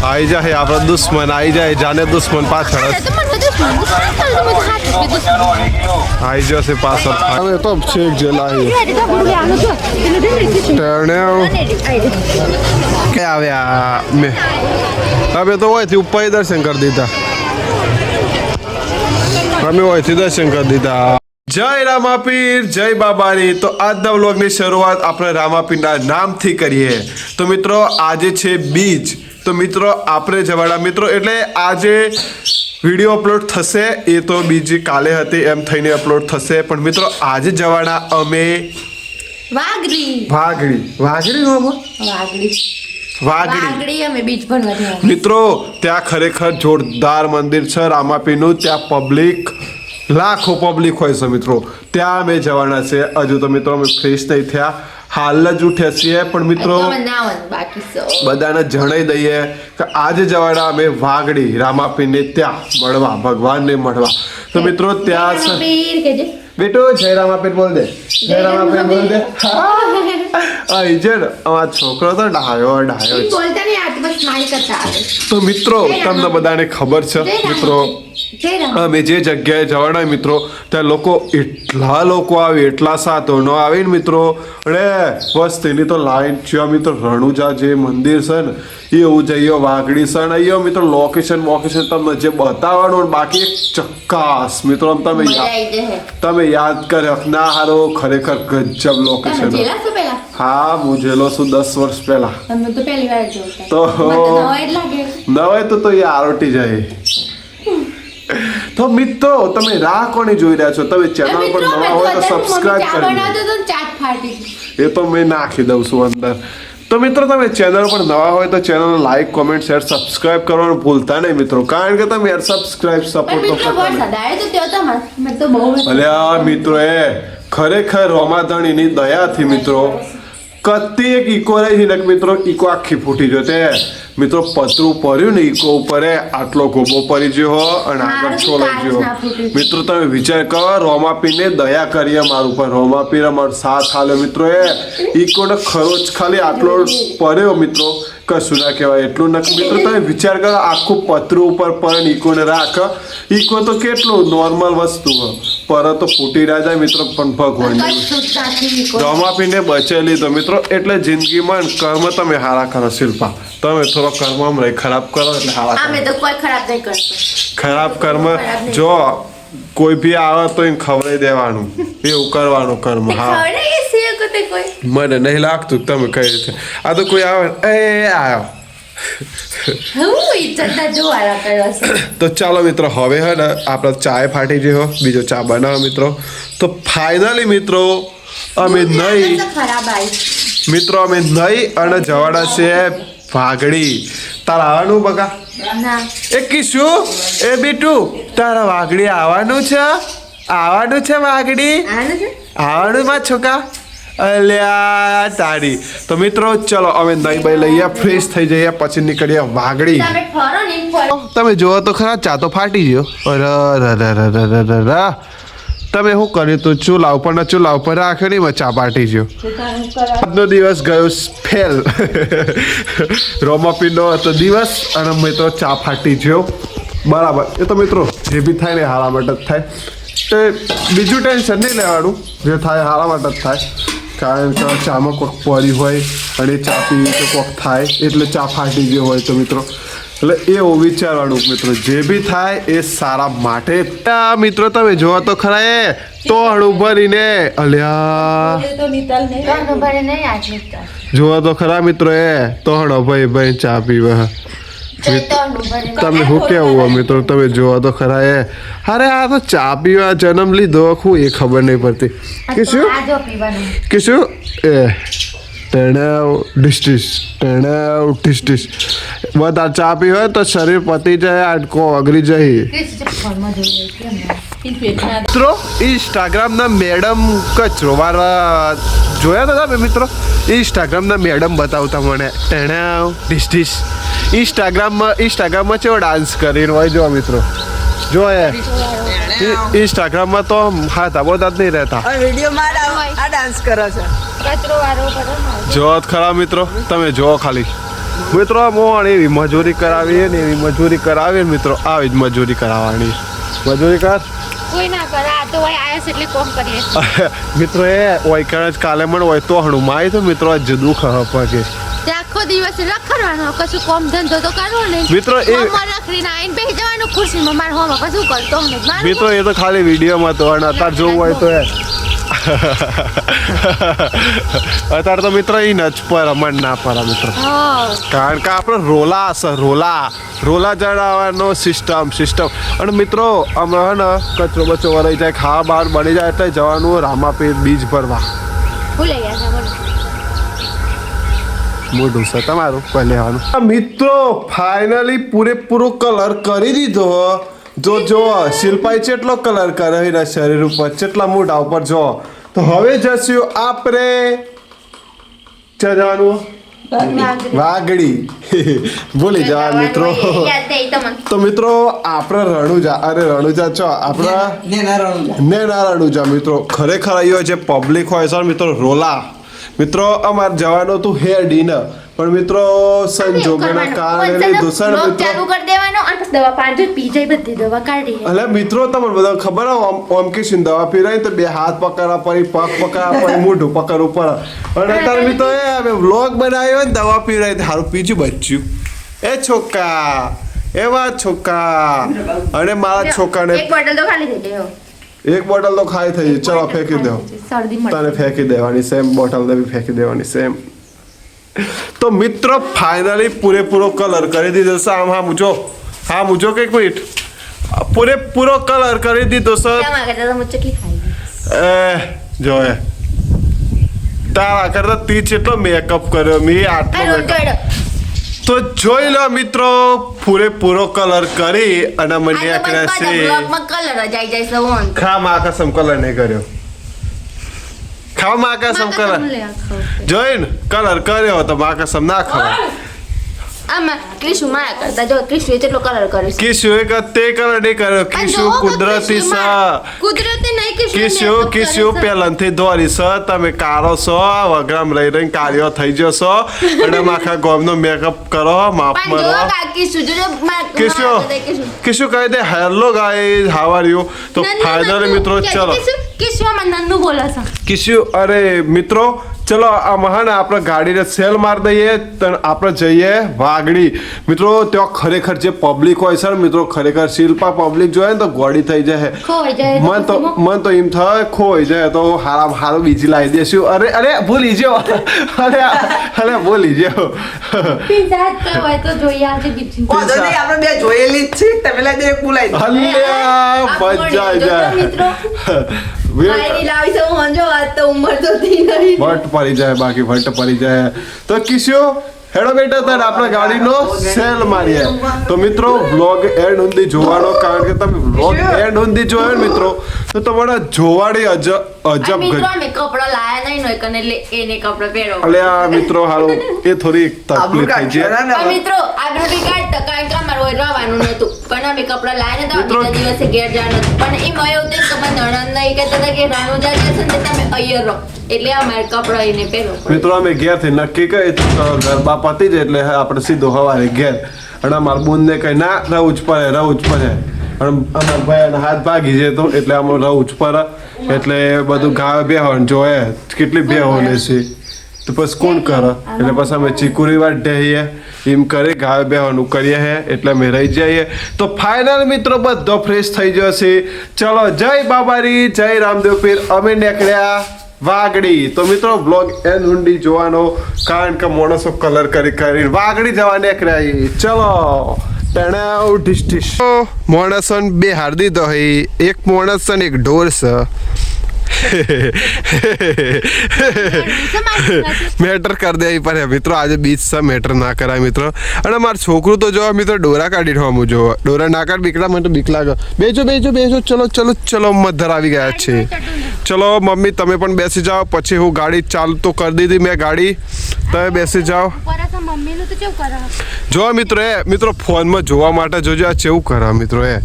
आई जाए आप दुश्मन आई जाए जाने दुश्मन पाछળ आई जैसे पाछળ હવે તો છેક જેલા કે આવ્યા મે હવે તો હોયથી ઉપર દર્શન કરી દીધા અમે હોયથી દર્શન કરી દીધા જય રામાપીર જય બાબારી તો આજના વ્લોગની શરૂઆત આપણે રામાપીરના નામથી કરીએ તો મિત્રો આજે છે બીજ તો મિત્રો આપણે જવાડા મિત્રો એટલે આજે વિડીયો અપલોડ થશે એ તો બીજી કાલે હતી એમ થઈને અપલોડ થશે પણ મિત્રો આજે જવાડા અમે વાઘડી અમે બીચ ભણવા મિત્રો ત્યાં ખરેખર જોરદાર મંદિર છે રામાપીરનું ત્યાં પબ્લિક લાખો પબ્લિક હોય છે મિત્રો ત્યાં અમે જવાના છે હજુ તો મિત્રો અમે ફ્રેશ નહીં થયા હાલ જ ઉઠ્યા છીએ પણ મિત્રો બધાને જણાઈ દઈએ કે આજે જવાના અમે વાઘડી રામાપીરને ત્યાં મળવા ભગવાનને મળવા તો મિત્રો ત્યાં બેટો જય રામાપીર બોલ દે જય રામાપીર બોલ દે અહીં છે ને અમારો છોકરો તો ડાયો તો મિત્રો તમને બધાને ખબર છે મિત્રો અમે જે જગ્યાએ જવાના મિત્રો ત્યાં લોકો એટલા લોકો આવે એટલા સાધનો આવે ને મિત્રો અને બસ તેની તો લાઈન છે મિત્રો રણુજા જે મંદિર છે ને એવું જઈએ વાઘડી છે ને અહીંયા મિત્રો લોકેશન તમને જે બતાવવાનું બાકી એક ચક્કાસ મિત્રો તમે યાદ કર્યો ના હારો ખરેખર ગજબ લોકેશન હા હું જેલો છું 10 વર્ષ પહેલા તો નવાય તો એ આરોટી જાય તો મિત્રો તમે રાહ કોની જોઈ રહ્યા છો તમે ચેનલ પર નવા હોય તો સબસ્ક્રાઇબ કરી એ તો મેં નાખી દઉં છું અંદર તો મિત્રો તમે ચેનલ પર નવા હોય તો channel like comment share subscribe કરવાનું ભૂલતા નહીં મિત્રો કારણ કે તમે યાર સબસ્ક્રાઇબ સપોર્ટ તો અલ્યા મિત્રો એ ખરેખર રોમાધણીની દયાથી મિત્રો કતી એક ઈકો રહી છે મિત્રો ઈકો આખી ફૂટી જતે મિત્રો પતરું પડ્યું ને ઈકો ઉપર આટલો ગોબો પડી ગયો અને આગળ છોલાઈ ગયો મિત્રો તમે વિચાર કરો રોમાપીરને દયા કરીએ મારું પર રોમાપીર અમારો સાથ આલ્યો મિત્રો એ ઈકોને ખરોચ ખાલી આટલો પડ્યો મિત્રો કશું ના કહેવાય એટલું નથી મિત્રો તમે વિચાર કરો આખું પતરું ઉપર પણ ઈકોને રાખ ઈકો તો કેટલું નોર્મલ વસ્તુ પર તો ફૂટી ના જાય મિત્રો પણ ભગવાન રોમાપીરને બચેલી તો મિત્રો એટલે જિંદગીમાં કર્મ તમે હારા કરો શિલ્પા તમે થોડો કર્મ રહી ખરાબ કરો એટલે હારા ખરાબ કર્મ જો કોઈ બી આવે તો એને ખવડાવી દેવાનું એવું કરવાનું કર્મ હા મને નહીં લાગતું તમે કઈ રીતે આ તો કોઈ આવે એ આવ્યો તો ચાલો મિત્રો હવે હે ને આપણે ચાય ફાટી ગયો બીજો ચા બનાવો મિત્રો તો ફાઇનલી મિત્રો અમે નહીં અને જવાડા છે વાઘડી તારા આવવાનું બકા એ કીશું એ બીટુ તારા વાઘડી આવવાનું છે વાઘડી આવવાનું માં છોકા અલ્યા તારી તો મિત્રો ચલો અમે નહીં ભાઈ લઈએ ફ્રેશ થઈ જઈએ પછી નીકળીએ વાઘડી તમે જોવો તો ખરા ચા તો ફાટી ગયો તમે શું કર્યું તું ચૂલા ઉપર રાખ્યો નહીં ચા પાટી ગયો આજનો દિવસ ગયો ફેલ રોમાપીરનો હતો દિવસ અને મેં તો ચા ફાટી ગયો બરાબર એ તો મિત્રો જે બી થાય ને હારા માટે જ થાય એ બીજું ટેન્શન નહીં લેવાનું જે થાય હારા માટે જ થાય કારણ કે ચામાં કોઈક પડી હોય અને ચા પીવી તો કોઈક થાય એટલે ચા ફાટી ગયો હોય તો મિત્રો એટલે એવું વિચારવાનું મિત્રો જે બી થાય એ સારા માટે મિત્રો તમે જોવા તો ખરા એ તોહણું ભરીને અલ્યા જોવા તો ખરા મિત્રો એ તોહણો ભાઈ ચા પીવા તમે શું કેવું મિત્રો તમે જોવા તો ખરા એ અરે આ તો ચા પીવા જન્મ લીધો હું એ ખબર નહીં પડતી કે શું એ ટીસ બધા ચા પી હોય તો શરીર પતી જાય આટકો અગરી જાય મિત્રો ઇન્સ્ટાગ્રામના મેડમ કચરો વારવા જોયા હતા તમે મિત્રો ઇન્સ્ટાગ્રામના મેડમ બતાવતા મને ટીસ ઇન્સ્ટાગ્રામમાં કેવો ડાન્સ કરીને હોય જો મિત્રો જો ઇન્સ્ટાગ્રામમાં તો હાથા બોતા જ નહીં રહેતા વિડીયોમાં આ ડાન્સ કરે છે જો ખરા મિત્રો તમે જો ખાલી મિત્રો મોણ એવી મજૂરી કરાવી ને એવી મજૂરી કરાવી મિત્રો આવી જ મજૂરી કરાવવાની મજૂરી કર કોઈ ના કરે આ તો ભાઈ આયા છે એટલે કોમ કરીએ મિત્રો એ ઓય કણ કાલે મને હોય તો હણું માય તો મિત્રો જદું ખપકે તે આખો દિવસ રખડવાનો કશું કોમ ધંધો તો કરવો નહીં મિત્રો એ રખડીને આઈને બેસી જવાનું ખુરશીમાં માર હોમાં કશું કરતો નહીં મિત્રો એ તો ખાલી વિડીયોમાં તો અને અત્યારે જોવું હોય તો એ અત્યારે તો મિત્રો એ નચ પર મન ના પર મિત્રો કારણ કે આપણે રોલા જડાવવાનો સિસ્ટમ અને મિત્રો અમે હે ને કચરો બચો વરાઈ જાય ખાવા બહાર બની જાય એટલે જવાનું રામાપીર બીજ ભરવા ભૂલાઈ ગયા મોઢું છે તમારું કોઈ લેવાનું મિત્રો ફાઇનલી પૂરેપૂરો કલર કરી દીધો જો શિલ્પાઈ કેટલો કલર કરે એના શરીર ઉપર કેટલા મોઢા ઉપર જો તો હવે જશું આપણે જવાનું વાગડી ભૂલી જવા મિત્રો તો મિત્રો આપણે રણુજા છો આપણા નેના રણુજા મિત્રો ખરેખર અહીંયા જે પબ્લિક હોય છે મિત્રો રોલા મિત્રો અમારે જવાનું હતું હેર ડિનર પણ મિત્રો સંજોગોના કારણે દૂષણ મિત્રો ચાલુ કરી દેવાનો અને દવા પાંજો પી જાય બધી દવા કાઢી એટલે મિત્રો તમને બધા ખબર ઓમ કે સિન દવા પીરાય તો બે હાથ પકડવા પડી પગ પકડવા પડી મોઢું પકડવું પડે અને અત્યારે મિત્રો એ અમે વ્લોગ બનાવ્યો ને દવા પીરાય તો સારું પીજું બચ્યું એ છોકરા એવા છોકરા અને મારા છોકરાને એક બોટલ તો ખાલી થઈ ગયો એક બોટલ તો ખાઈ થઈ ચલો ફેંકી દો તને ફેંકી દેવાની સેમ બોટલ ને બી ફેંકી દેવાની સેમ તો મિત્રો ફાઇનલી પૂરેપૂરો કલર કરી દીધો છે આમ મુજો કે એક મિનિટ પૂરેપૂરો કલર કરી દીધો છે જો તારા કરતા તી કેટલો મેકઅપ કર્યો મેં આટલો તો જોઈ લો મિત્રો પૂરેપૂરો કલર કરી અને મને ખામા કસમ કલર નહીં કર્યો ખામા કસમ કલર જોઈને કલર કર્યો તો મા કસમ ના ખવાય આમાં ક્રિશુ માયા કરતા જો ક્રિશુ કેટલો કલર કર્યો છે કિશુ એક તે કલર નહીં કર્યો કિશુ કુદરતી છે કુદરતી નહીં કિશુ પહેલાંથી દોરી છે તમે કારો છો વગરામ રહી કાર્યો થઈ જશો અને આખા ગોમનો મેકઅપ કરો માપ મારો કિશુ કહી દે hello guys how are you તો ફાઇનલી મિત્રો ચલો કિશુ માં નન્નુ બોલે છે કિશુ અરે મિત્રો ચલો આ મહાન આપણે ગાડીને સેલ મારી દઈએ તો આપણે જઈએ વાગડી મિત્રો ત્યાં ખરેખર જે પબ્લિક હોય છે ને મિત્રો ખરેખર શિલ્પા પબ્લિક જોઈએ ને તો ગોળી થઈ જાય મન તો એમ થાય ખોઈ જાય તો હારું બીજી લાવી દેશું અરે ભૂલી જાઓ અરે ભૂલી જાઓ આપણે બે જોયેલી જ છે તમે લાવી દે બોલાઈ મજા વટ પડી જાય બાકી વટ પડી જાય તો કિસ્યો હેડો બેટા તાર આપણે ગાડીનો સેલ મારીએ તો મિત્રો વ્લોગ એન્ડ સુધી જોવાનો કારણ કે તમે વ્લોગ એન્ડ સુધી જોયો મિત્રો તો તમારા જોવાડી અજબ કપડા લાયા નહીં નોય કને એટલે એને કપડા પહેરો અલે આ મિત્રો હાલો એ થોડી તકલીફ થઈ છે મિત્રો આગ્રો રિગાર્ડ કારણ કે અમાર હોય રવાનું નતું પણ અમે કપડા લાયા નતા બીજા દિવસે ઘેર જવાનું પણ એ મયો તે તમે નણંદ નહીં કહેતા હતા કે રાણુ જા છે ને તમે અહીંયા રહો એટલે અમારે કપડા એને પહેરો મિત્રો અમે ઘેર થી નક્કી કરી ગરબા પતી જાય એટલે આપણે સીધો હવારે ઘેર અને અમારા બોનને કઈ ના રહું જ પડે અને અમારા ભાઈ હાથ ભાગી જતો એટલે અમે રહું જ પડે એટલે બધું ગાવે બેહવાનું જોયે કેટલી બેહો લેશે તો પછી કોણ કરે એટલે પછી અમે ચીકુરી વાટીએ એમ કરી ગાવે બેહવાનું કરીએ હે એટલે અમે રહી જઈએ તો ફાઇનલ મિત્રો બધો ફ્રેશ થઈ જશે ચલો જય બાબારી જય રામદેવ પીર અમે નીકળ્યા વાગડી તો મિત્રો બ્લોગ એન્ડ ઊંડી જોવાનો કારણ કે માણસો કલર કરી વાગડી જવા નીકળ્યા ચલો તણાવ ઢીસ માણસો બે હાર દીધો હોય એક માણસ ને એક ઢોર છે મેટર કરી દે પર મિત્રો આજે બીચ છે મેટર ના કરાય મિત્રો અને મારું છોકરું તો જો મિત્રો ડોરા કાઢી ઠવાનું જો ડોરા ના કાઢ બીકડા મને તો બીક લાગે બેજો ચલો મધર આવી ગયા છે ચલો મમ્મી તમે પણ બેસી જાઓ પછી હું ગાડી ચાલુ તો કરી દીધી મેં ગાડી તમે બેસી જાઓ જો મિત્રો ફોનમાં જોવા માટે જોજો આ કેવું કરે મિત્રો એ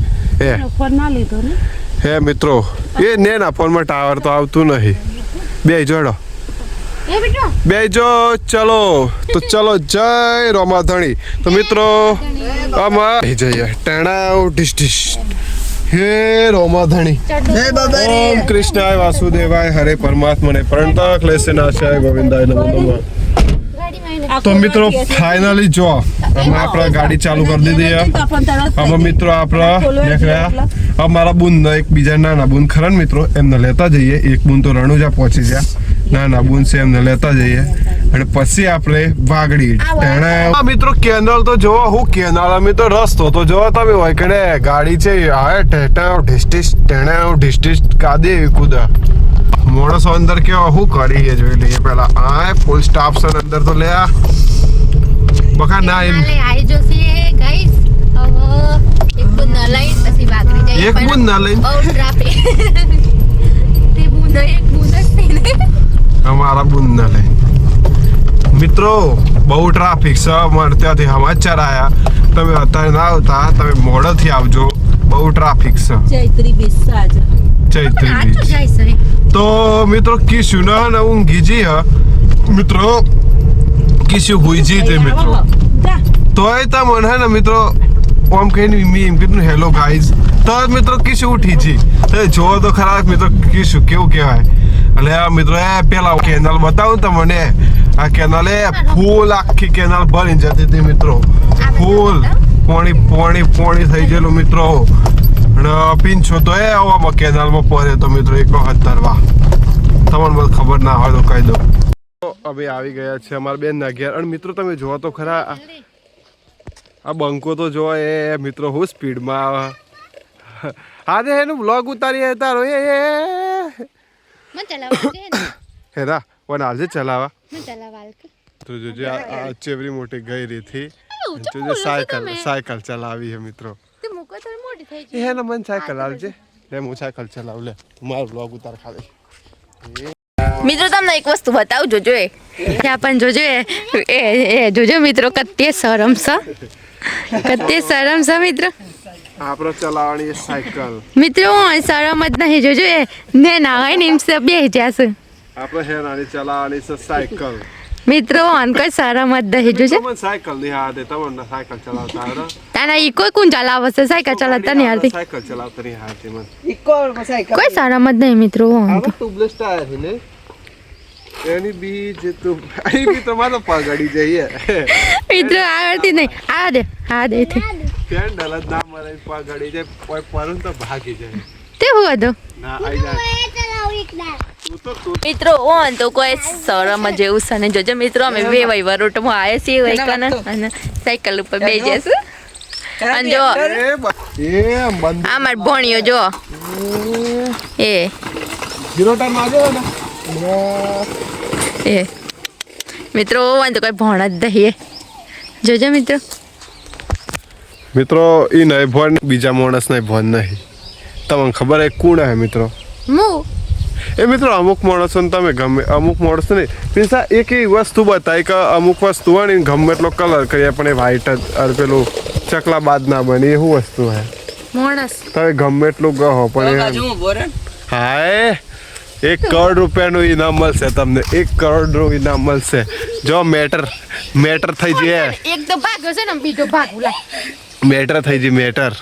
ફોન ના લીધો ને હે મિત્રો એ ને ના ફોનમાં ટાવર તો આવતું નહીં બે જોડો બેજો ચલો તો ચલો જય રોમાધણી તો મિત્રો આમાં જઈએ ટેણાવ ઢીશ ઢીશ હે રોમાધણી જય બાબારી ઓમ કૃષ્ણાય વાસુદેવાય હરે પરમાત્મને પ્રણત ક્લેશનાશાય ગોવિંદાય નમો નમઃ તો મિત્રો ફાઇનલી જો અમે આપણા ગાડી ચાલુ કરી દીધી આમાં મિત્રો આપણા નીકળ્યા અમારા બુન એક બીજા નાના બુન ખરા ને મિત્રો એમને લેતા જઈએ એક બુન તો રણુજા પહોંચી ગયા નાના બુન છે એમને લેતા જઈએ અને પછી આપણે વાગડી ટેણા મિત્રો કેનાલ તો જોવો હું કેનાલ અમે તો રસ્તો તો જોવો તમે હોય કે ગાડી છે આ ટેટાવ ઢીસ્ટીસ ટેણાવ ઢીસ્ટીસ કાદે એવી કુદા મોણસો અંદર કેવા હું કરીએ જોઈ લઈએ પેલા આ ફૂલ સ્ટાફ છે અંદર તો લે બકા ના એમ આઈ જોસી ગાઈસ હવે એક બુન ના લઈ પછી વાગડી જાય એક બુન ના લઈને? બહુ ટ્રાફિક તે બુન એક બુન જ છે ને અમારા બુન ના લઈને મિત્રો બહુ ટ્રાફિક છે અમારે ત્યાંથી સમાચાર આયા તમે અત્યારે ના આવતા તમે મોડેથી આવજો બહુ ટ્રાફિક છે ચૈત્રી બીજ સાજ ચૈત્રી આ તો બીચ જાય છે તો મિત્રો કિશુ ના ને ઊંઘી જી હ મિત્રો કિશુ હુઈ જી તે મિત્રો તોય તા મને હે ને મિત્રો ઓમ કહીને મી એમ કીધું હેલો ગાઈઝ તો મિત્રો કિશુ ઉઠી જી તો જો તો ખરા મિત્રો કિશુ કેવું કહેવાય એટલે આ મિત્રો એ પેલા કેનાલ બતાવું તમને આ કેનાલ એ ફૂલ આખી કેનાલ ભરીને જતી હતી મિત્રો ફૂલ પોણી થઈ ગયેલું મિત્રો અને પીંછો તો એ આવામાં કેનાલમાં પડે તો મિત્રો એક વખત તરવા તમને મને ખબર ના હોય તો કહી દો હવે આવી ગયા છે અમારા બેન ના ઘેર અને મિત્રો તમે જોવો તો ખરા આ બંકો તો જો એ મિત્રો હું સ્પીડમાં આવે હા દે એનું બ્લોગ ઉતારી તારો એ મન ચલાવવા છે ને હેરા વન આજે ચલાવા મન ચલાવવા કે તો જોજે આ ચેવરી મોટી ગઈ રહી થી જોજે સાયકલ ચલાવી હે મિત્રો તે મુકો તો મોટી થઈ એ હે ને મન સાયકલ આવજે લે હું સાયકલ ચલાવ લે મારો બ્લોગ ઉતાર ખાલી મિત્રો તમને એક વસ્તુ બતાવું જોજો એ ત્યાં પણ જોજો એ જોજો મિત્રો કતે શરમ છે મિત્રો આપણો ચલાવવાની સાયકલ મિત્રો શરમ જ નહીં જોજો એ ને ના હોય ને એમ સે બે જશે આપણે હેરાની ચલાવવાની છે સાયકલ મિત્રો અન કોઈ શરમ જ નહીં જોજો તમને સાયકલ ની હાથે તમને સાયકલ ચલાવતા આવડે તાના ઈ કોઈ કોણ ચલાવે છે સાયકલ ચલાવતા નહીં આવતી સાયકલ ચલાવતા નહીં આવતી મને ઇકો સાયકલ કોઈ શરમ જ નહીં મિત્રો આવો ટ્યુબલેસ ટાયર છે ને એની બીજ તો અહીં બી તમારો પગડી જઈએ મિત્રો આવડતી નહીં આ દે થી પેન્ડલ જ ના મરે પગડી જાય કોઈ પરું તો ભાગી જાય તે હું હતો ના આઈ જાય તું મિત્રો ઓન તો કોઈ શરમ જેવું છે ને જોજો મિત્રો અમે બે વહીવટમાં આવ્યા છીએ વૈકન અને સાયકલ ઉપર બે જશું અને જો એ બંધ આ માર ભણ્યો જો એ જીરો ટાઈમ આવ્યો ને એ મિત્રો ઓન તો કોઈ ભણ જ દઈએ જોજો મિત્રો મિત્રો ઈ નહીં ભણ બીજા માણસ નહીં ભણ નહીં તમને ખબર હે કોણ હે મિત્રો હું એ મિત્રો અમુક માણસોને તમે ગમે અમુક માણસો નહીં મીન્સ એક એવી વસ્તુ બતાવી કે અમુક વસ્તુ હોય ને ગમે એટલો કલર કરીએ પણ એ વ્હાઈટ જ અરે પેલું ચકલા બાદ ના બને એવું વસ્તુ હે માણસ તમે ગમે એટલું ગહો પણ એ હાય 1 કરોડ રૂપિયાનું ઇનામ મળશે તમને 1 કરોડનું ઇનામ મળશે જો મેટર થઈ જાય એક તો ભાગ્યો છે ને બીજો ભાગ ઉલા મેટર થઈ જાય મેટર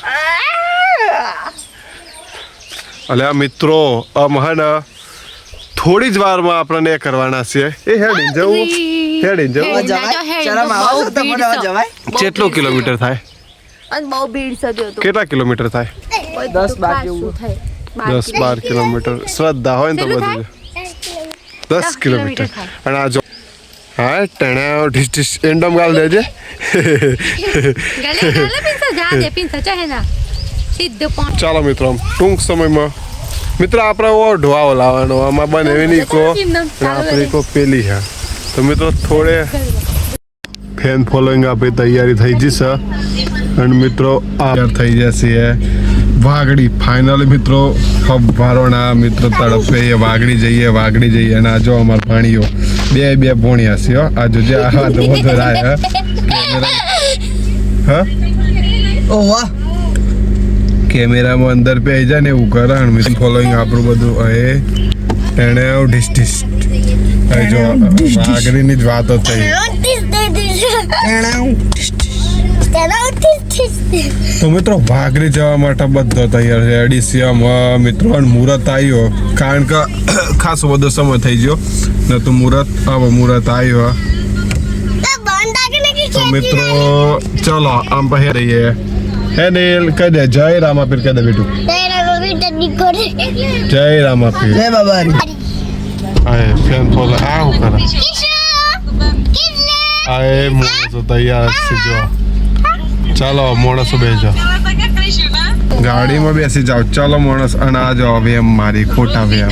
અલ્યા મિત્રો મહાન થોડી જ વારમાં આપણને કરવાના છે એ હેડીને જવું શરમ આવે તો મને જવાય કેટલો કિલોમીટર થાય અને બહુ ભીડ સજો તો કેટલા કિલોમીટર થાય 10-12 જેવું. થાય 10-12 કિલોમીટર શ્રદ્ધા હોય ને તો બધું 10 કિલોમીટર અને આ જો હા ટણા ઢીસ ઢીસ એન્ડમ ગાલ દેજે ગલે પિંસા જા દે પિંસા ચાહે ના સીધો પણ ચાલો મિત્રો ટૂંક સમયમાં મિત્રો આપણે ઓ ઢોવાઓ લાવવાનો આમાં બને એની કો આપણે કો પેલી છે તો મિત્રો થોડે ફેન ફોલોઈંગ આપણી તૈયારી થઈ જશે અને મિત્રો આ થઈ જશે વાગડી ફાઇનલી મિત્રો ફવારોના મિત્રો તડપે વાગડી જઈએ અને આ જો અમાર પાણીઓ બે ભોણિયા છે હો આ જોજે આ તો વધુ રાય હા ઓ વાહ કેમેરામાં અંદર પે આવી જાય ને એવું કરે ફોલોઈંગ આપણું બધું એ એને ઢીસ ઢીસ હવે જો વાઘરીની જ વાતો થઈ. તો મિત્રો વાઘરી જવા માટે બધો તૈયાર છે. એડીસીએમ મિત્રો મુહૂર્ત આવ્યો, કારણ કે ખાસો બધો સમય થઈ ગયો ને તો હવે મુહૂર્ત આવ્યો. તો મિત્રો ચલો આમ પહે રહીએ. હે નીલ કહી દે જય રામાપીર કહી દે બેટું. જય રામાપીર. જય બાબારી. આય ફેન ફોલો આ હું કરે આય મોણસો તૈયાર છે જો. ચાલો મોણસો બેસજો, ગાડીમાં બેસી જાઓ. ચાલો મોણસ અને આ જાઓ વેમ મારી ખોટા વેમ.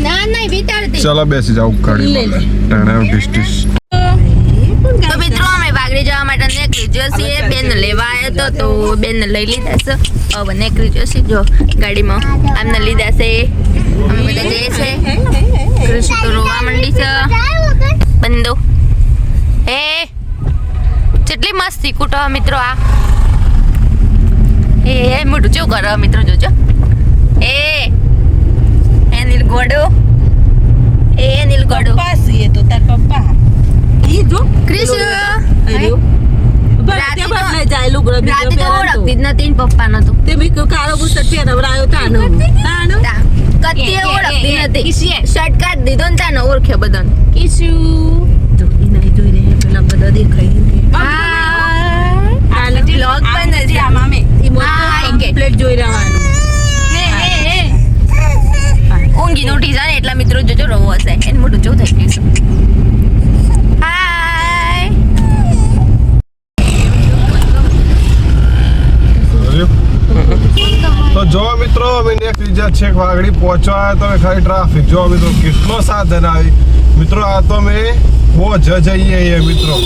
ના નહીં વિતાડતી. ચાલો બેસી જાઓ ગાડીમાં. તો મિત્રો અમે વાગડી જવા માટે નીકળી જશે. બેન લેવા આવ્યો તો બેન લઈ લીધા છે. હવે નીકળી જશે જો ગાડીમાં. આમને લીધા છે. અમે બધા જઈએ છે. કૃષિ તો રોવા માંડી છે. બંધો હે કેટલી મસ્તી કૂટો મિત્રો. આ એ મોટું શું કરો મિત્રો જોજો. એ નીલગોડો નીલગોડો તો તાર પપ્પા ઈ જો ક્રિશ રાતે બદલે જાય લુગડો રાતે બીજો તો પહેરતો ઓળખતી જ નથી પપ્પા નો તો તે બી કાળો બુશર્ટ પહેરવરાયો તાનો કત્તી ઓળખતી નથી. શર્ટ કાઢ દીધો ને તાનો ઓળખે બધાને. કિશુ જો ઈ નહીં જોઈ રહે પેલા બધા દેખાય આ vlog પણ નથી આમાં મે. કમ્પ્લીટ જોઈ રહેવાનું ઊંઘી ઉઠી જાય ને એટલા મિત્રો જોજો રવો હશે એને મોટું જો થઈ ગયું છે. હાય તો જો મિત્રો અમે નીકળી ગયા છેક વાગડી પહોંચવા. તો ખાલી ટ્રાફિક જો મિત્રો કેટલો સાધન આવી. મિત્રો આ તો અમે હોજ જઈએ મિત્રો.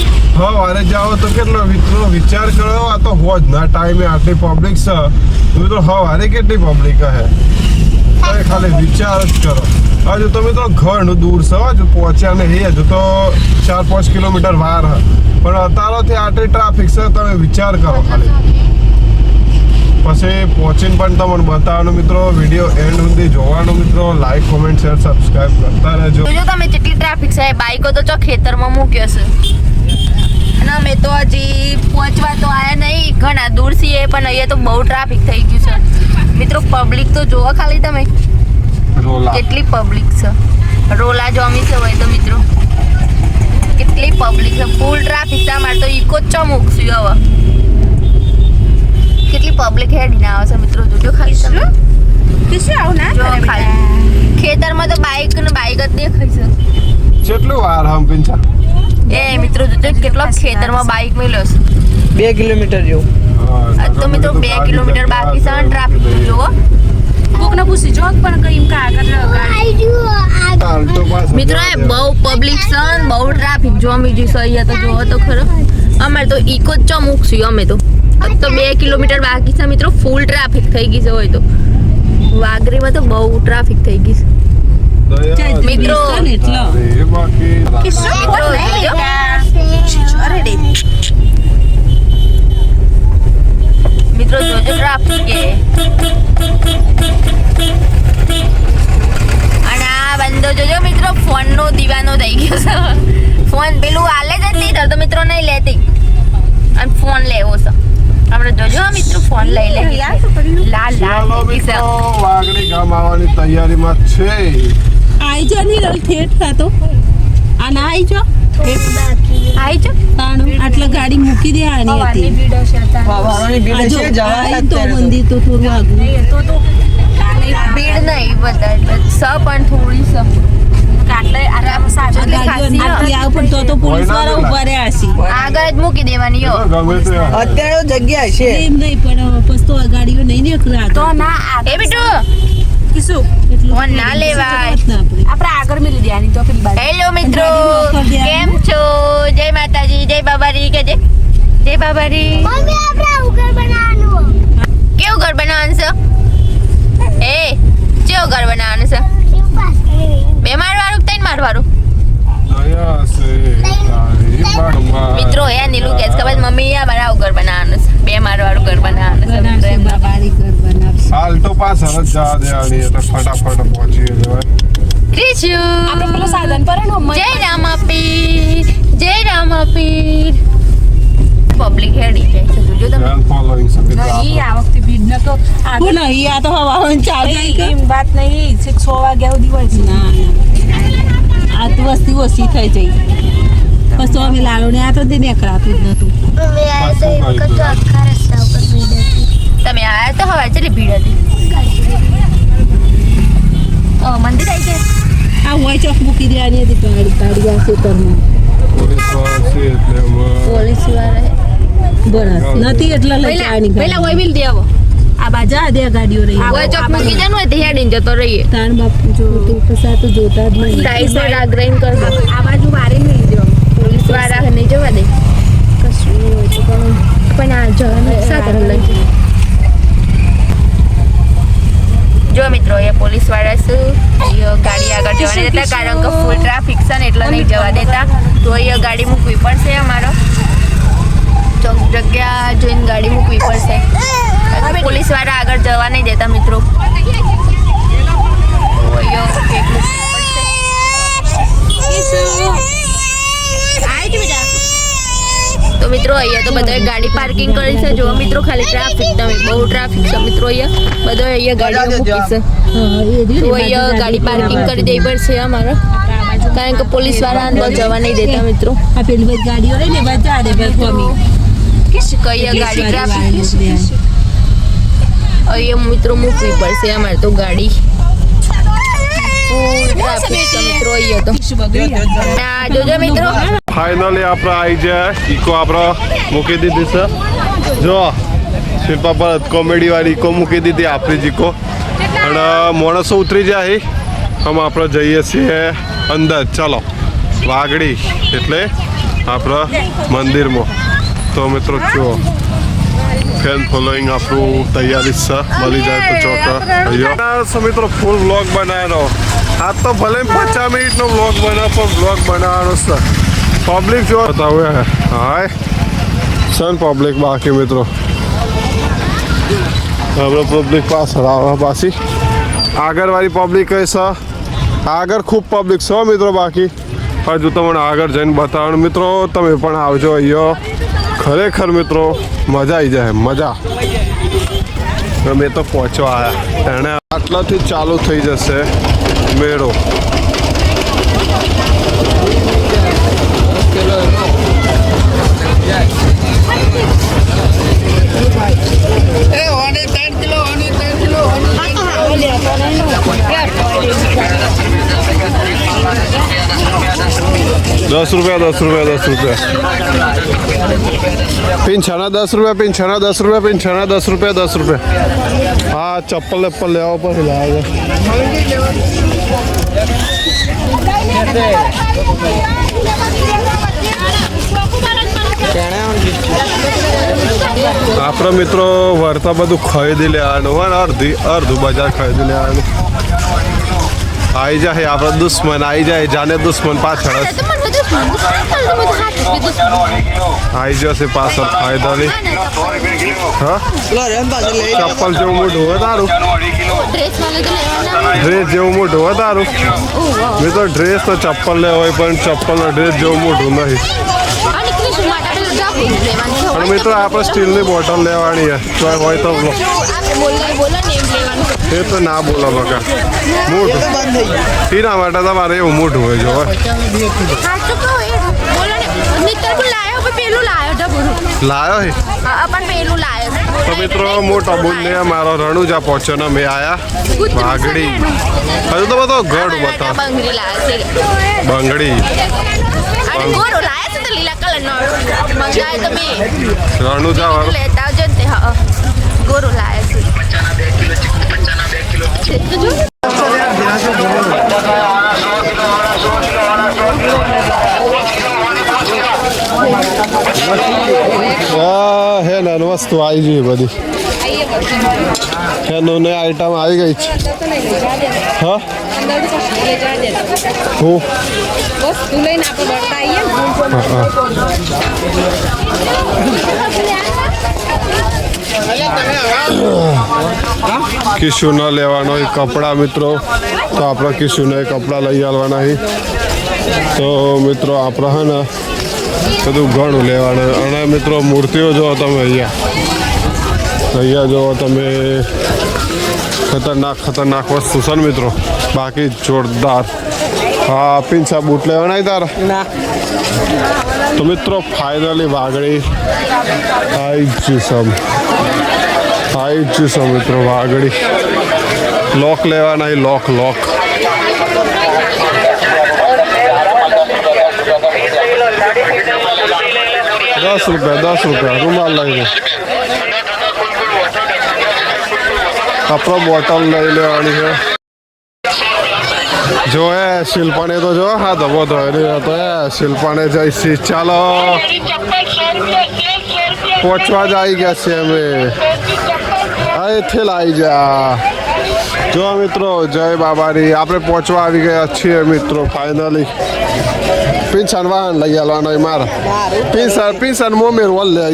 વારે જાઓ તો કેટલો મિત્રો વિચાર કરો. આ તો હોજ ના ટાઈમે આટલી પબ્લિક છે મિત્રો. વારે કેટલી પબ્લિક હે ખાલી વિચાર જ કરો. હજુ તો મિત્રો ઘરનું દૂર છે, હજુ પહોંચ્યા નહીં. હજુ તો 4-5 કિલોમીટર વાર હે, પણ અત્યારથી આટલી ટ્રાફિક છે તમે વિચાર કરો ખાલી. પછી પહોંચીને પણ તમને બતાવવાનું મિત્રો. વિડીયો એન્ડ સુધી જોવાનું મિત્રો. લાઈક કોમેન્ટ શેર સબસ્ક્રાઇબ કરતા રહેજો. જોજો તમે કેટલી ટ્રાફિક છે. બાઈકો તો ચો ખેતરમાં મૂક્યો છે અને અમે તો હજી પહોંચવા તો આયા નહીં. ઘણા દૂર છીએ પણ અહીંયા તો બહુ ટ્રાફિક થઈ ગયું છે મિત્રો. પબ્લિક તો જોવો ખાલી તમે રોલા કેટલી પબ્લિક છે. રોલા જોમી છે હોય તો મિત્રો કેટલી પબ્લિક છે. ફૂલ ટ્રાફિક છે. અમારે તો ઇકો જ ચો મૂકશું હવે. કેટલી પબ્લિક હેડીને આવે છે મિત્રો. જોજો ખાલી તમે કિશુ આવું ના જો કરે ખાલી ખેતરમાં તો બાઈક જ દેખાય છે. કેટલું વાર હમ પિંચા એ મિત્રો જોજો કેટલો ખેતરમાં બાઈક મેલ્યો છે. 2 કિલોમીટર જેવું. આ તો મિત્રો 2 કિલોમીટર બાકી છે અને ટ્રાફિક જોવો. કોકને પૂછી જો પણ કઈ એમ કા આગળ ગાડી મિત્રો એ બહુ પબ્લિક છે અને બહુ ટ્રાફિક જોમી જશે અહીંયા તો જોવો તો ખરો. અમારે તો ઇકો જ ચો મૂકશું અમે તો. તો 2 કિલોમીટર બાકી છે મિત્રો. ફૂલ ટ્રાફિક થઈ ગઈ છે હોય તો. વાગરીમાં તો બહુ ટ્રાફિક થઈ ગઈ છે મિત્રો. એટલો કિશુ મિત્રો જોજો. અરે રે મિત્રો જોજો ટ્રાફિક એ. અને આ બંદો જોજો મિત્રો ફોનનો દીવાનો થઈ ગયો છે. ફોન પેલું હાલે જ નથી તો મિત્રો નહીં લેતી અને ફોન લેવો છે. આપણે જોજો મિત્રો ફોન લઈ લે. લાલ ચાલો લાલ મિત્રો વાગડી ગામ આવવાની તૈયારીમાં છે. આઈ જો ની રલ ઠેઠ ખાતો આ ના આઈ જો આઈ જો તાણું આટલા ગાડી મૂકી દે આની હતી વાવાળાની ભીડ આ જો છે જવા આઈ તો મંદિર તો થોડું આગું ભીડ નહીં બધા સ પણ થોડી સ આટલે સાચું ખાસી આટલી આવ પણ તો પોલીસ વાળા ઉભા રહ્યા હશે આગળ જ મૂકી દેવાની હો. ગમે તે અત્યારે તો જગ્યા છે. એમ નહીં પણ પછી તો આ ગાડીઓ નહીં નીકળ્યા તો એ બેટુ કિશુ ફોન ના લેવાય. આપણે આગળ મિલી દેવાની તો પેલી બાજુ હેલો મિત્રો કેમ છો. જય માતાજી જય બાબારી કે જય બાબારી. કેવું ઘર બનાવવાનું છે. એ કેવું ઘર બનાવવાનું છે. 2 માળ વાળું 3 માળ વાળું. દયા છે તારી બાળમાં. મિત્રો એ નીલું કે ખબર મમ્મી આ મારા ઘર બનાવવાનું છે. 2 માળ વાળું ઘર બનાવવાનું છે. બાબારી ઘર બનાવશે હાલ તો પાછળ જ જવા દેવાની એટલે ફટાફટ પહોંચી જવાય. ત્રીજું આપણે પેલો સાધન પર જય રામાપીર જય રામાપીર પબ્લિક હેડી જાય છે જોજો તમે ફેન ફોલોઈંગ છે મિત્રો નહીં આ વખતે ભીડ ન તો નહીં આ તો હવામાન ચાલુ એમ વાત નહીં 6 વાગ્યા સુધી હોય છે ના આ તો વસ્તી ઓછી થઈ જઈ પછી તો અમે લાલો ને આ તો તે નીકળાતું જ નતું તમે આયા તો હવે ચલી ભીડ હતી મંદિર આવી છે આ હોય ચોક મૂકી દેવાની હતી ગાડી આ ખેતરમાં પોલીસ વાળા છે એટલે એમાં પોલીસ વાળા બરાબર નથી એટલે લઈ જવાની પહેલા હોય બિલ દેવો આ બાજા દે ગાડીઓ રહી હોય ચોક મૂકી દેવાનું હોય તે હેડીને જતો રહીએ તાણ બાપુ જો તું પછી તો જોતા જ નહીં સાઈડ સાઈડ આગ્રહીને કરજો આ બાજુ મારી નહીં દેવો પોલીસ વાળા નહીં જવા દે કશું નહીં હોય તો પણ આ જવાનું સાધન લઈ જો મિત્રો એ પોલીસ વાળા શું ગાડી આગળ જવા નહીં દેતા કારણ કે ફૂલ ટ્રાફિક છે ને એટલે નહીં જવા દેતા તો એ ગાડી મૂકવી પડશે અમારો ચોક જગ્યા જોઈને ગાડી મૂકવી પડશે પોલીસ વાળા આગળ જવા નહીં દેતા મિત્રો તો મિત્રો અહીંયા તો બધાએ ગાડી પાર્કિંગ કરી છે જો મિત્રો ખાલી ટ્રાફિક તમે બહુ ટ્રાફિક છે મિત્રો અહીંયા બધો અહીંયા ગાડીઓ મૂકી છે તો અહીંયા ગાડી પાર્કિંગ કરી દેવી પડશે અમારે કારણ કે પોલીસ વાળા અંદર જવા નહીં દેતા મિત્રો આ પેલી બધી ગાડીઓ રહી ને બચા દે બસ મમ્મી કઈ ગાડી ટ્રાફિક અહીંયા મિત્રો મૂકવી પડશે અમારે તો ગાડી ટ્રાફિક છે મિત્રો અહીંયા તો આ જોજો મિત્રો ફાઇનલી આપણે આવી જાય ઇકો આપણે મૂકી દીધી છે જો શિલ્પા પર કોમેડી વાળી ઇકો મૂકી દીધી આપણી જ ઇકો અને માણસો ઉતરી જાય આમ આપણે જઈએ છીએ અંદર ચાલો વાગડી એટલે આપણા મંદિરમાં તો મિત્રો જુઓ ફેન ફોલોઈંગ આપણું તૈયારી છે મળી જાય તો ચોક્કસ અહીંયા મિત્રો ફૂલ વ્લોગ બનાવેલો આ તો ભલે 50 મિનિટનો વ્લોગ બનાવ પણ વ્લોગ બનાવવાનો છે પબ્લિક જો બતાવે હાય સન પબ્લિક બાકી મિત્રો આપણે પબ્લિક પાછળ આવે પાછી આગળવાળી પબ્લિક કઈ છે આગળ ખૂબ પબ્લિક છે મિત્રો બાકી હજુ તમને આગળ જઈને બતાવવાનું મિત્રો તમે પણ આવજો અહીંયા ખરેખર મિત્રો મજા આવી જાય મજા અમે તો પહોંચવા આવ્યા એને આટલાથી ચાલુ થઈ જશે મેળો ₹10 pinchana ₹10 हाँ चप्पल ले आओ पर हिलाएगा આપણે મિત્રો વર્તા બધું ખરીદી લેવાનું હોય ને અડધું બજાર ખરીદી લેવાનું આવી જાય આપણા દુશ્મન આવી જાય જાને દુશ્મન પાછળ આવી જશે પાછળ ફાયદાની હા ચપ્પલ જેવું મોઢું હોય તારું ડ્રેસ જેવું મોઢું હોય તારું મેં તો ડ્રેસ તો ચપ્પલ લે હોય પણ ચપ્પલનો ડ્રેસ જેવું મોઢું નહીં અને મિત્રો આપણે સ્ટીલની બોટલ લેવાની છે હોય તો એ તો ના બોલો બકા મોઢું એના માટે તમારે એવું મોઢું હોય જો લાયો તો મિત્રો મોટો બોલ ને મારો રણુજા પહોંચ્યો ને મેં આયા વાગડી હજુ તો બધો ગઢ બતાવ બંગડી રણુજા વાળો ગોરો લાયા છે હે નાની વસ્તુ આવી ગઈ બધી હે નોની આઈટમ આવી ગઈ છે હા હું વસ્તુ લઈને આપણે વળતા આવીએ કિશુને લેવાનો હોય કપડાં મિત્રો, તો આપણે કિશુને કપડાં લઈ આવવાના છે. તો મિત્રો આપણે હે ને બધું ઘણું લેવાનું. અને મિત્રો મૂર્તિઓ જુઓ તમે અહીંયા જુઓ તમે, ખતરનાક વસ્તુ છે ને મિત્રો, બાકી જોરદાર. હા પિંચા બૂટ લેવાના તારા ના તો મિત્રો ફાઇનલી વાગડી આવી જ છે મિત્રો. વાગડી લોક લેવાના લોક 10 રૂપિયા રૂમાલ લઈને આપણો બોટલ લઈ લેવાની છે. જો એ શિલ્પાને તો જો હા ધબો તો એ શિલ્પાને જઈશી. ચાલો પહોંચવા જ આવી ગયા છે અમે. અહીંથી લાવી જા. જો મિત્રો જય બાબારી, આપણે પહોંચવા આવી ગયા છીએ મિત્રો ફાઇનલી. પિંછાન વાહન લઈ આવવાનો મારા પિંછાન મોમેર વલ લે.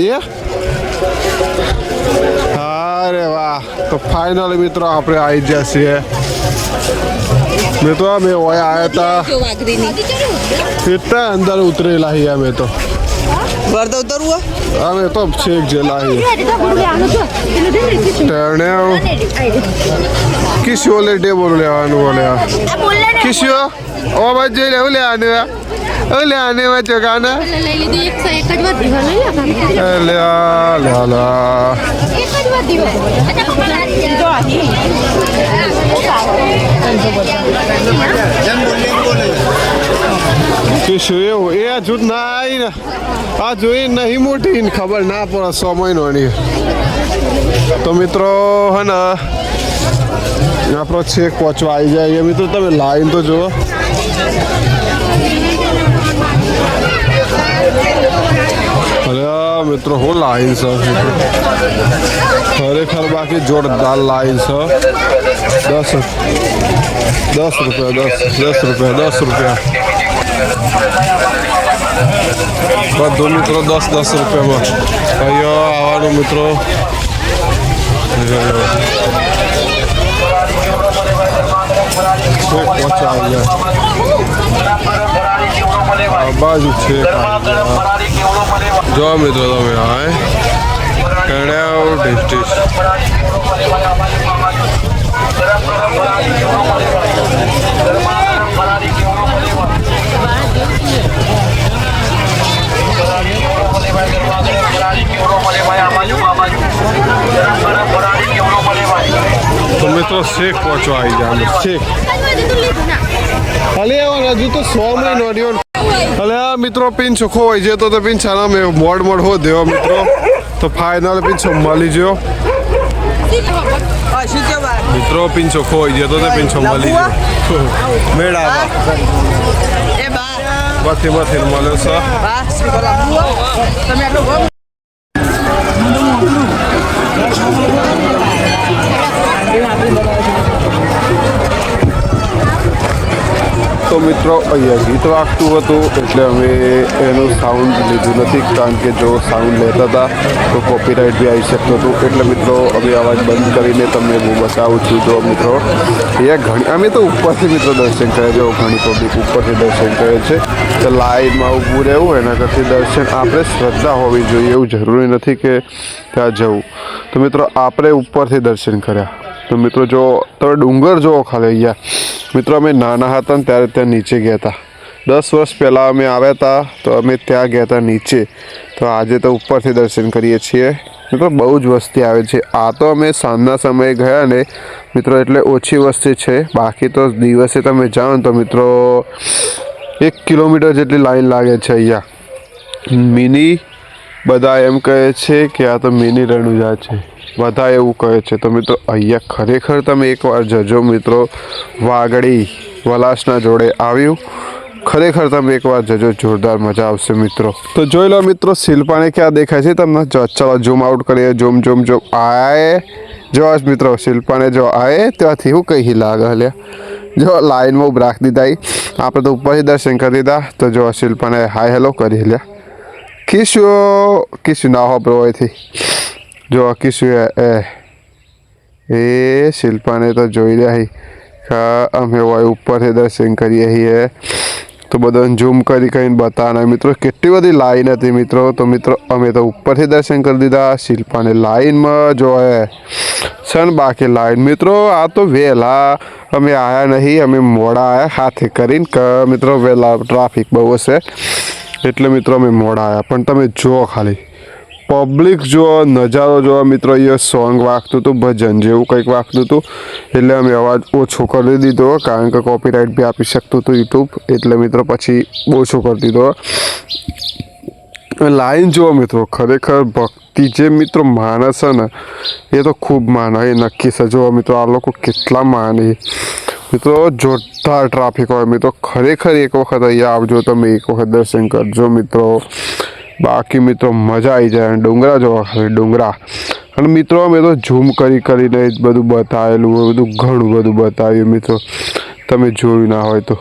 અરે વાહ, તો ફાઇનલી મિત્રો આપણે આવી ગયા છીએ મિત્રો. અમે ઓયા આવ્યા હતા એટલા અંદર ઉતરેલા છીએ અમે તો. વર્ધ ઉતરવું અમે તો છેક જેલા છીએ. કિસ્યો લે ડે બોલ લેવાનું બોલે કિસ્યો ઓ ભાઈ જઈ લેવું લેવાનું આને વચ્ચે ગાના કિસ્યો એવું એ જૂથ ના આવી ને આ જોઈ નહીં મોટી ખબર ના પડે 100 મહિનોની. તો મિત્રો હે ને આપણો છેક પહોંચવા આવી જાય મિત્રો. તમે લાઈન તો જુઓ. અરે મિત્રો હું લાઈન છે ખરેખર, બાકી જોરદાર લાઈન છે. 10 રૂપિયા બધું મિત્રો 10 રૂપિયામાં અહીંયા આવવાનું મિત્રો. બાજુ છે જો મિત્રો તમે હા તો મિત્રો શેખ પહોંચવા આવી જાય શેખ. હાલે હજુ તો 100 મહિનો અડ્યો. હાલે મિત્રો પિંછો ખોવાઈ જતો તો પિંછાના મેં મોડ હો દેવો મિત્રો. તો ફાઇનલ પિંછો મળી ગયો મિત્રો. પિંછો ખોવાઈ જતો તો પિંછો મળી ગયો મેળા બથી મળ્યો છે. તો મિત્રો અહીંયા ગીત વાગતું હતું એટલે અમે એનું સાઉન્ડ લીધું નથી, કારણ કે જો સાઉન્ડ લેતા હતા તો કોપીરાઇટ બી આવી શકતું હતું. એટલે મિત્રો અમે અવાજ બંધ કરીને તમને હું બતાવું છું. જો મિત્રો અમે તો ઉપરથી મિત્રો દર્શન કરે છે. ઘણી પબ્લિક ઉપરથી દર્શન કરે છે. તો લાઈનમાં ઊભું રહેવું એના કરતી દર્શન આપણે શ્રદ્ધા હોવી જોઈએ, એવું જરૂરી નથી કે ત્યાં જવું. તો મિત્રો આપણે ઉપરથી દર્શન કર્યા. તો મિત્રો જો તમે ડુંગર જુઓ ખાલી અહીંયા. મિત્રો અમે નાના હતા ને ત્યારે ત્યાં નીચે ગયા હતા. 10 વર્ષ પહેલાં અમે આવ્યા હતા તો અમે ત્યાં ગયા હતા નીચે. તો આજે તો ઉપરથી દર્શન કરીએ છીએ મિત્રો. બહુ જ વસ્તી આવે છે. આ તો અમે સાંજના સમયે ગયા ને મિત્રો, એટલે ઓછી વસ્તી છે. બાકી તો દિવસે તમે જાઓ ને તો મિત્રો 1 કિલોમીટર જેટલી લાઈન લાગે છે અહીંયા. મિની બધા એમ કહે છે કે આ તો મિની રણુજા છે, બધા એવું કહે છે. તો મિત્રો અહીંયા ખરેખર તમે એકવાર જજો મિત્રો. વાગડી વલાસના જોડે આવ્યું, ખરેખર તમે એકવાર જજો, જોરદાર મજા આવશે મિત્રો. તો જોઈ લો મિત્રો શિલ્પાને ક્યાં દેખાય છે તમને. ચાલો ઝૂમ આઉટ કરીએ. ઝૂમ આય જો મિત્રો શિલ્પાને જો આય ત્યાંથી હું કહી લાગે હલ્યા. જો લાઈનમાં ઉભ રાખી દીધા. આપણે તો ઉપરથી દર્શન કરી દીધા. તો જો શિલ્પાને હાય હેલો કરી હલ્યા. કિસ્યું ના હોબરો હોયથી જો કીશું એ શિલ્પાને તો જોઈ રહ્યા કે અમે હોય ઉપરથી દર્શન કરીએ છીએ તો બધાને ઝૂમ કરી કરીને બતાવવાના મિત્રો કેટલી બધી લાઈન હતી મિત્રો તો મિત્રો અમે તો ઉપરથી દર્શન કરી દીધા શિલ્પાને લાઈનમાં જોયે સન બાકી લાઈન મિત્રો આ તો વહેલા અમે આવ્યા નહીં અમે મોડા આવ્યા હાથે કરીને કે મિત્રો વહેલા ટ્રાફિક બહુ હશે એટલે મિત્રો અમે મોડા આવ્યા પણ તમે જુઓ ખાલી પબ્લિક જો નજારો જોવા મિત્રો એ સોંગ વાગતું હતું ભજન જેવું કંઈક વાગતું હતું એટલે અમે અવાજ ઓછો કરી દીધો કારણ કે કોપીરાઇટ બી આપી શકતું હતું યુટ્યુબ એટલે મિત્રો પછી ઓછો કરી દીધો લાઈન જુઓ મિત્રો ખરેખર ભક્તિ જે મિત્રો માને છે ને એ તો ખૂબ માને એ નક્કી છે જો મિત્રો આ લોકો કેટલા માને મિત્રો જોરદાર ટ્રાફિક હોય મિત્રો ખરેખર એક વખત અહીંયા આવજો તમે એક વખત દર્શન કરજો મિત્રો બાકી મિત્રો મજા આવી જાય ડુંગરા જોવા ખાલી ડુંગરા અને મિત્રો અમે તો ઝૂમ કરીને જ બધું બતાવેલું બધું ઘણું બધું બતાવ્યું મિત્રો તમે જોયું ના હોય તો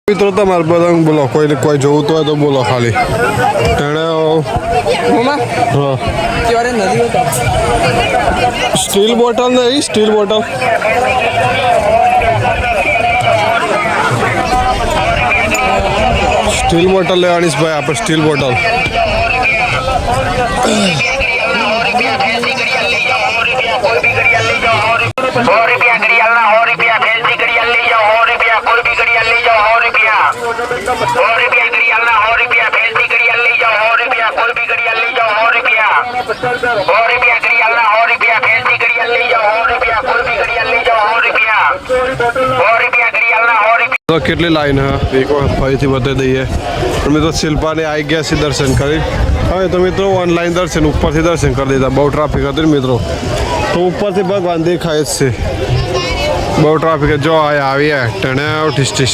મિત્રો તમારે બધા બોલો કોઈને કોઈ જોવું તો હોય તો બોલો ખાલી એને સ્ટીલ બોટલ નહીં સ્ટીલ બોટલ લેવાની છે ભાઈ આપણે સ્ટીલ બોટલ કેટલી લાઈન એક વખત ફરીથી બતાવી દઈએ અમે તો શિલ્પાને આવી ગયા છીએ દર્શન કરી હવે તો મિત્રો ઓનલાઈન દર્શન ઉપરથી દર્શન કરી દીધા બહુ ટ્રાફિક હતું ને મિત્રો તો ઉપરથી ભગવાન દેખાય જ છે બહુ ट्रैफिक है जो आया अभी है टर्न टिस्टिस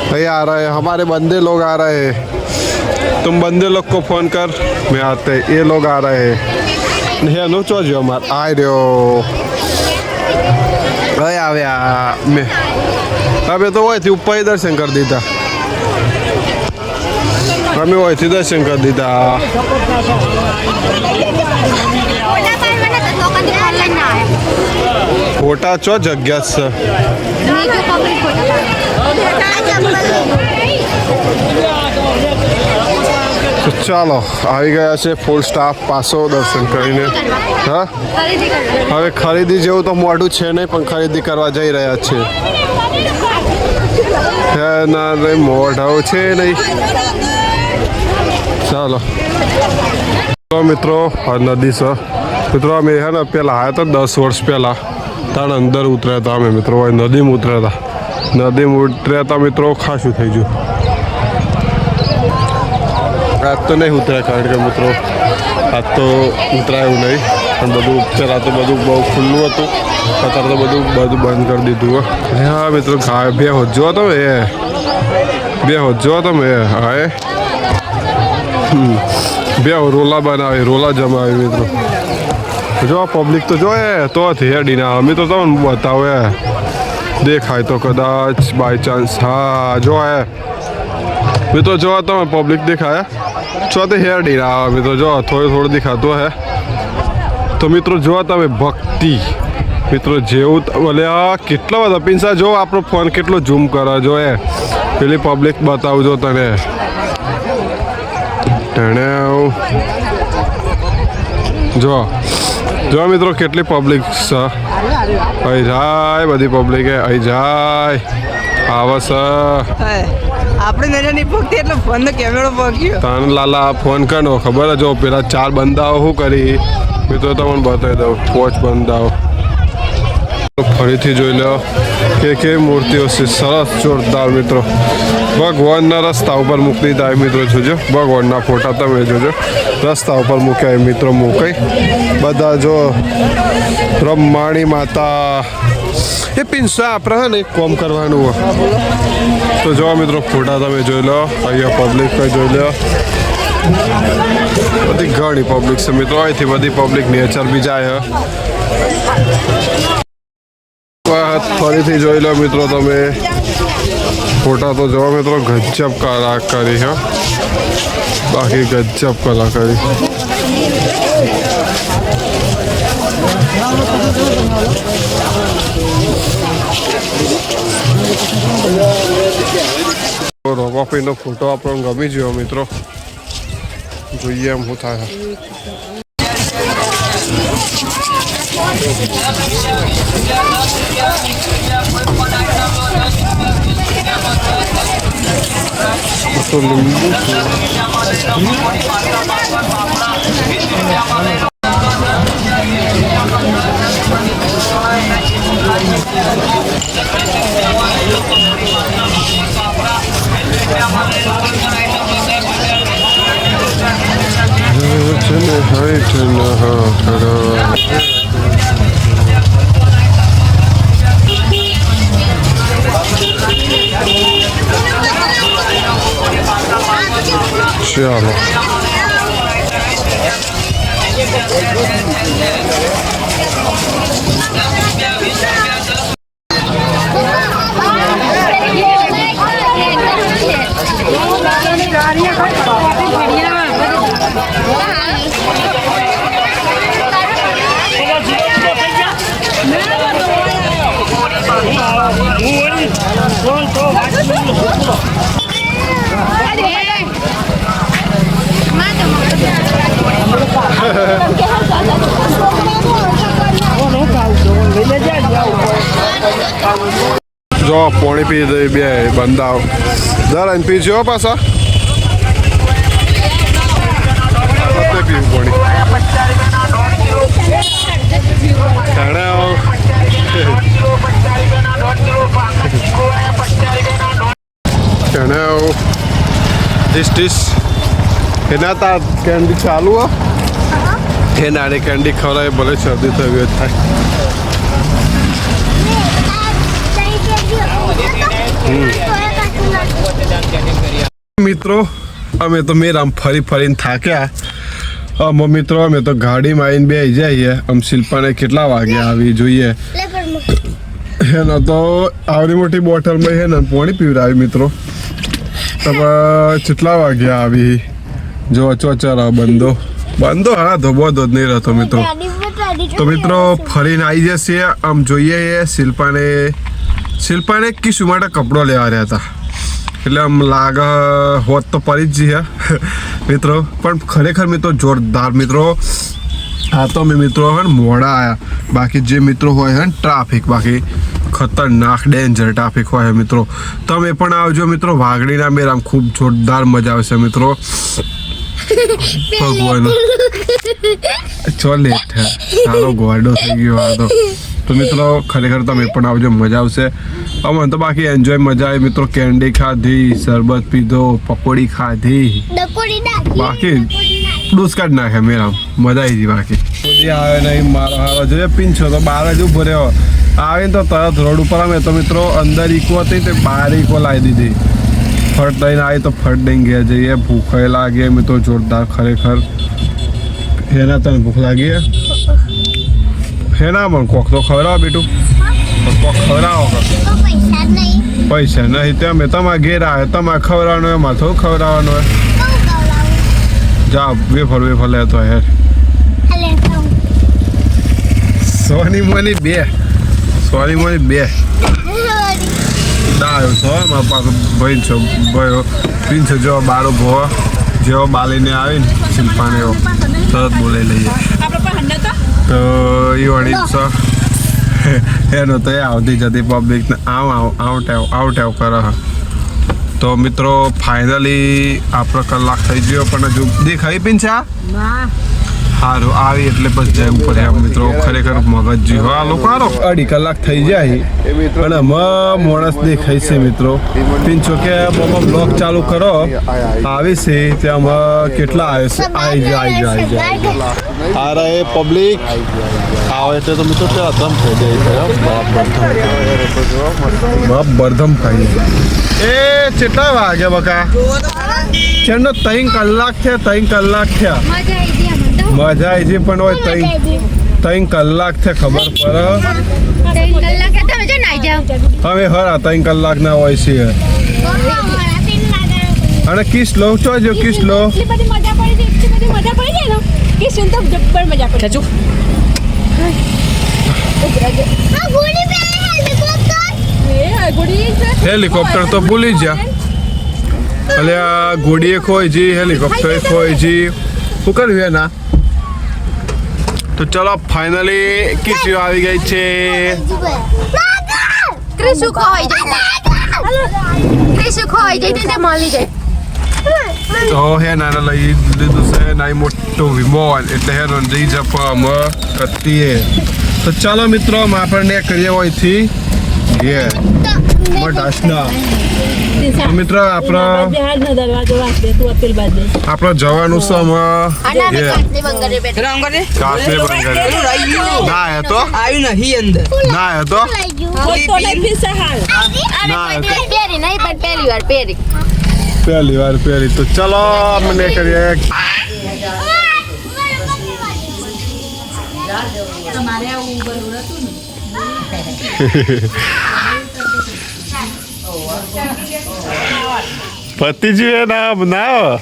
भाई आ रहे हैं हमारे बंदे लोग आ रहे हैं तुम बंदे लोग को फ़ोन कर मैं आते ये लोग आ रहे हैं नहीं नो चो हमारे आ रहे हो भाई आवे मैं अबे तो वही थी ऊपर ही दर्शन कर दी था हमें वही थी दर्शन कर दी था फोटा चो जग्या से તો ચાલો આવી ગયા છે ફૂલ સ્ટાફ પાસો દર્શન કરીને હા હવે ખરીદી જેવું તો મોઢું છે નહીં પણ ખરીદી કરવા જઈ રહ્યા છે ના નહીં મોઢું છે નહીં ચાલો તો મિત્રો આ નદી છે મિત્રો અમે હે ને પેલા આવ્યા હતા 10 વર્ષ પહેલાં તાણ અંદર ઉતર્યા હતા અમે મિત્રો નદીમાં ઉતર્યા હતા ઉતર્યા હતા મિત્રો ખાસું થઈ ગયું આજ તો નહીં ઉતર્યા કારણ કે મિત્રો આજ તો ઉતરાયું નહીં પણ બધું ઉપચાર તો બધું બહુ ખુલ્લું હતું અત્યારે તો બધું બંધ કરી દીધું હા મિત્રો ગાય બે હોજો તમે બે હોજો તમે હા બે રોલા બનાવી રોલા જમાવી મિત્રો જો પબ્લિક તો જોઈએ તો હેડીને અમે તો તમને બતાવે દેખાય તો કદાચ બાય ચાન્સ હા જો મિત્રો જો તમે પબ્લિક દેખાય છો તો હેડીને આવે મિત્રો જો થોડું દેખાતું હે તો મિત્રો જો તમે ભક્તિ મિત્રો જેવું બોલે કેટલા બધા પિંસા જો આપણો ફોન કેટલો ઝૂમ કરે જો પેલી પબ્લિક બતાવજો તને જો જો મિત્રો કેટલી પબ્લિક છે અહીં જાય બધી પબ્લિક અહીં જાય આવે છે આપણે નજર નહીં પગતી એટલે ફોન નો કેમેરો પગ્યો તાન લાલા ફોન કરનો ખબર જો પેલા 4 બંદાઓ શું કરી મિત્રો તમને બતાવી દઉં 5 બંદાઓ ફરીથી જોઈ લો કે મૂર્તિઓ છે સરસ જોરદાર મિત્રો. ભગવાનના રસ્તા ઉપર મૂકી દીધા મિત્રો. જોજો ભગવાનના ફોટા તમે જોજો રસ્તા ઉપર મૂક્યા મિત્રો. મૂકાઈ બધા જો બ્રહ્માણી માતા એ પિંસો આપણે હે ને એક કોમ કરવાનું હોય તો જો મિત્રો ફોટા તમે જોઈ લો. અહીંયા પબ્લિક જોઈ લો બધી ઘણી પબ્લિક છે મિત્રો. અહીંથી બધી પબ્લિક નેચર બી જાય. ફરીથી જોઈ લો મિત્રો તમે ફોટા તો જોવા મિત્રો ગજબ કલાકારી છે. બાકી ગજબ કલાકારી. રોમાપીનો ફોટો આપણને ગમી ગયો મિત્રો. જોઈએ એમ શું થાય. તો લીંબુ ચાલો જો પાણી પી દે બે બંદાવ જરા પીજો પાછા પીવું પાણી ડિશ એના તા કેન્ડી ચાલુ એ નાની કેન્ડી ખવડાવે ભલે શરદી થવી હોય થાય. મિત્રો અમે તો મેરામ ફરીને થાક્યા. મિત્રો અમે તો ગાડીમાં આવીને બેસી જઈએ. શિલ્પાને કેટલા વાગ્યા આવી જોઈએ એનો તો આવડી મોટી બોટલમાં છે ને પાણી પીવડાવી મિત્રો. તમે કેટલા વાગ્યા આવી જો ચોચર બંધો હા ધોબો જ નહીં રહેતો મિત્રો. તો મિત્રો ફરીને આવી જશે. જોઈએ શિલ્પાને કિશુ માટે કપડો લેવા રહ્યા હતા એટલે લાગે હોત તો પડી જ જઈએ મિત્રો. પણ ખરેખર મિત્રો જોરદાર મિત્રો. હા તો અમે મિત્રો હે ને મોડા આવ્યા. બાકી જે મિત્રો હોય હે ને ટ્રાફિક બાકી ખતરનાક ડેન્જર ટ્રાફિક હોય મિત્રો. તમે પણ આવજો મિત્રો. વાઘડીના મેળામાં ખૂબ જોરદાર મજા આવશે મિત્રો. ભગવાન ચો લેટ સારો ગોડો થઈ ગયો આ તો મિત્રો ખરેખર તમે પણ આવજો મજા આવશે. અમને તો બાકી એન્જોય મજા આવી મિત્રો. કેન્ડી ખાધી, શરબત પીધો, પકોડી ખાધી, બાકી ડૂસ કાઢ નાખે મેરા મજા આવી ગઈ. બાકી બધી આવે નહીં મારો હારો જોઈએ પીંછો તો બહાર જ ઉભો રહ્યો. આવીને તો તરત રોડ ઉપર અમે તો મિત્રો અંદર ઈકો હતી તે બહાર ઈકો લાવી દીધી. ફટ દઈને આવી તો ફટ દઈને ગયા જઈએ. ભૂખ લાગે મિત્રો જોરદાર ખરેખર. હેના તને ભૂખ લાગી હેના પણ કોક તો ખવડાવો બેટું. કોક ખવડાવો પૈસા નહીં તે અમે તમારે ઘેર આવે તમારે ખવડાવવાનું હોય એમાં થોડું ખવડાવવાનું હોય. જા વેફર લેતો હેર સોની મોની બે દાયો છો મારા પાસે ભાઈ છો ભાઈ પીંછો જેવો બારો ભો જેવો બાલીને આવીને શિલ્પાને એવો તરત બોલાવી લઈએ. તો એ વળી છો એનો તો એ આવતી જતી પબ્લિકને આઉટ કરે. તો મિત્રો ફાઇનલી આપણો કલાક થઈ ગયો પણ હજુ દેખાઈ પીંછા સારું આવી એટલે પછી જવું પડે આમ મિત્રો ખરેખર મગજ જી આ લોકો આરો 2.5 કલાક થઈ જાય પણ આમાં માણસ દેખાય છે મિત્રો પિંચો કે બાબા બ્લોગ ચાલુ કરો આવી છે ત્યાંમાં કેટલા આવી જાય અરે પબ્લિક આવે એટલે તો મિત્રો ત્યાં ધમ થઈ જાય બરધમ ખાઈ એ કેટલા વાગ્યા બકા ચેનો 3 કલાક થયા 3 કલાક થયા મજા આવી છે પણ હોય 3 કલાક થયા ખબર પડે હવે હરા 3 કલાક ના હોય છે અને કિસ લો ચોજો કિસ લો હેલિકોપ્ટર તો ભૂલી જા એટલે આ ઘોડીએ ખોઈ જી હેલિકોપ્ટર ખોઈ જી શું કર્યું ના તો ચલો ફાઇનલી કિસ્યું આવી ગઈ છે ક્રિશુ ખોવાઈ જાય તે મળી જાય તો હે નાના લઈ લીધું છે નાઈ મોટો વિમાન એટલે હે રંજી જપમ કતીએ તો ચાલો મિત્રો આપણને કરીએ હોયથી ये મટાસના મિત્ર આપણો જવાનું છે ના હે તો આવ્યું નહીં અંદર ના હે તો પહેલી વાર પહેરી તો ચલો મને કરીએ પતિ जी है ना बनाओ